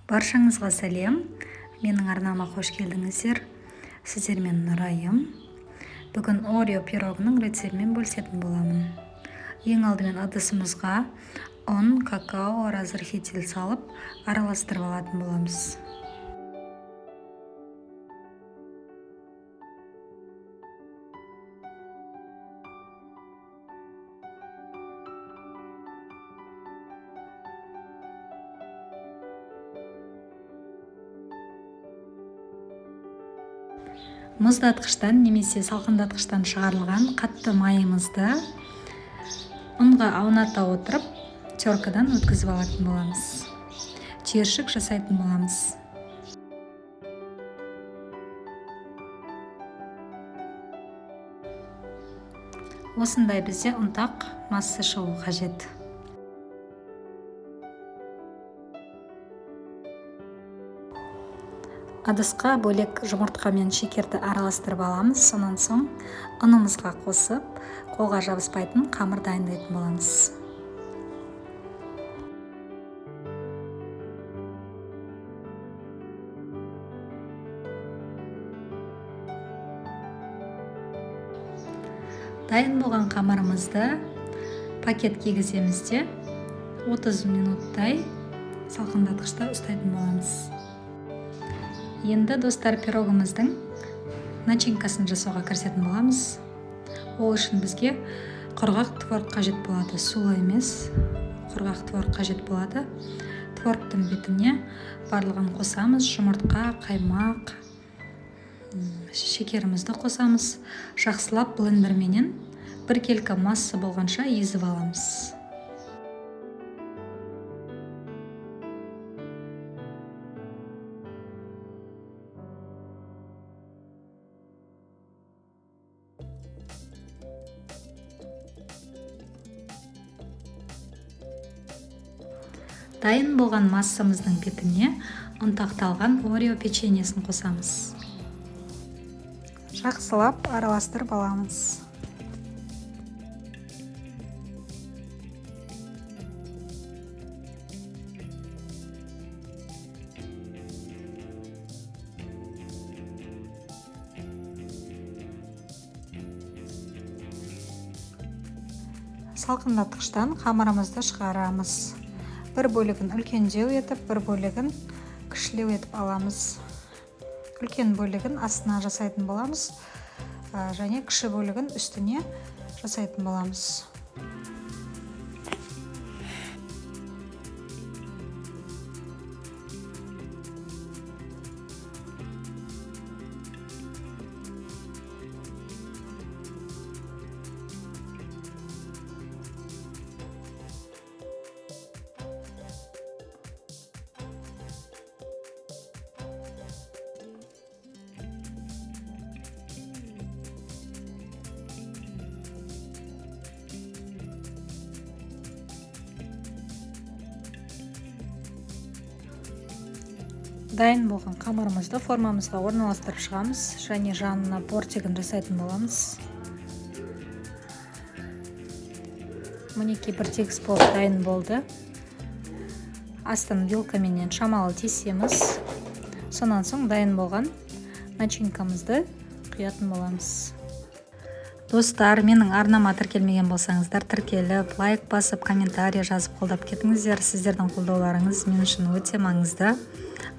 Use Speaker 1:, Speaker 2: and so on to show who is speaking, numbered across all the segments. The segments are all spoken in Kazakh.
Speaker 1: Баршаңызға сәлем. Менің арнама қош келдіңіздер. Сіздермен Нұрайым. Бүгін Орео пирогының рецептімен бөлісетін боламын. Ең алдымен ыдысымызға ұн, какао, разрыхитель салып, араластырып алатын боламыз. Мұздатқыштан немесе салқындатқыштан шығарылған қатты майымызды ұнға ауната отырып, теркадан өткізіп алатын боламыз. Түйіршік жасайтын боламыз. Осындай бізде ұнтақ масса шығу қажет. Ыдысқа бөлек жұмыртқа мен шекерді араластырып аламыз. Сонан соң ұнымызға қосып, қолға жабыспайтын қамыр дайындайтын боламыз. Дайын болған қамырымызды пакет кигіземіз де 30 минуттай салқындатқышта ұстайтын боламыз. Енді достар, пирогымыздың начинкасын жасауға кірісетін боламыз. Ол үшін бізге құрғақ творог қажет болады. Сулы емес, құрғақ творог қажет болады. Творогтың бетіне барлығын қосамыз. Жұмыртқа, қаймақ, шекерімізді қосамыз. Жақсылап блендерменен бір келкі масса болғанша езіп аламыз. Дайын болған массамыздың бетіне ұнтақталған Орео печеньесін қосамыз. Жақсылап араластырып аламыз. Салқындатқыштан қамырымызды шығарамыз. Бір бөлігін үлкендеу етіп, бір бөлігін кішілеу етіп аламыз. Үлкен бөлігін астына жасайтын боламыз, және кіші бөлігін үстіне жасайтын боламыз. Дайын болған қамырымызды формамызға орналастырып шығамыз, және жанына бортигін жасайтын боламыз. Мінекей бір тегіс болып дайын болды. Астын вилкаменен шамалы тесеміз. Сонан соң дайын болған начинкамызды құятын боламыз. Достар, менің арнама тіркелмеген болсаңыздар, тіркеліп, лайк басып, комментарий жазып қолдап кетіңіздер. Сіздердің қолдауларыңыз мен үшін өте маңызды.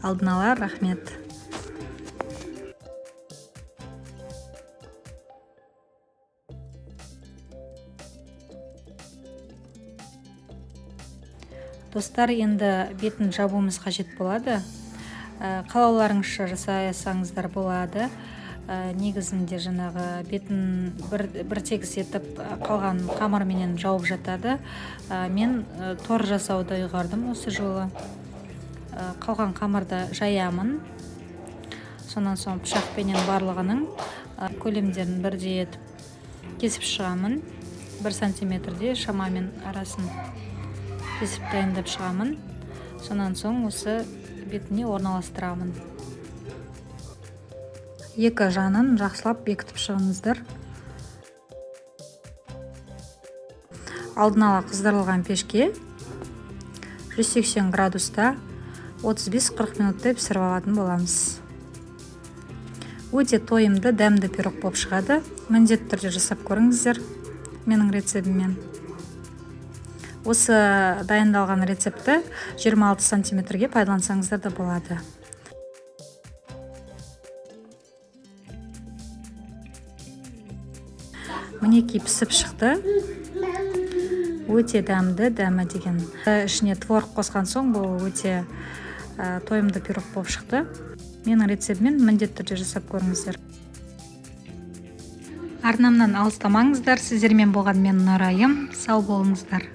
Speaker 1: Алдын ала рахмет. Достар, енді бетін жабуымыз қажет болады. Қалауларыңызша жасасаңыздар болады. Негізінде жаңағы бетін бір тегіс етіп қалған қамырменен жауып жатады. Мен тор жасауды ұйғардым осы жолы. Қалған қамырды жаямын. Сонан соң пышақпенен барлығының көлемдерін бірдей етіп кесіп шығамын. 1 сантиметрде шамамен арасын кесіп дайындап шығамын. Сонан соң осы бетіне орналастырамын. Екі жанын жақсылап бекітіп шығыңыздар. Алдын ала қыздырылған пешке 180 градуста 35-40 минутта пісіріп алатын боламыз. Өте тойымды, дәмді пирог болып шығады. Міндетті түрде жасап көріңіздер менің рецебіммен. Осы дайындалған рецепті 26 сантиметрге пайдалансаңыздар да болады. Мінекей пісіп шықты. Өте дәмді, дәмі деген. Ішіне творог қосқан соң бұл өте тойымды пирог болып шықты. Менің рецебіммен міндетті түрде жасап көріңіздер. Арнамнан алыстамаңыздар. Сіздермен болған мен Нұрайым. Сау болыңыздар.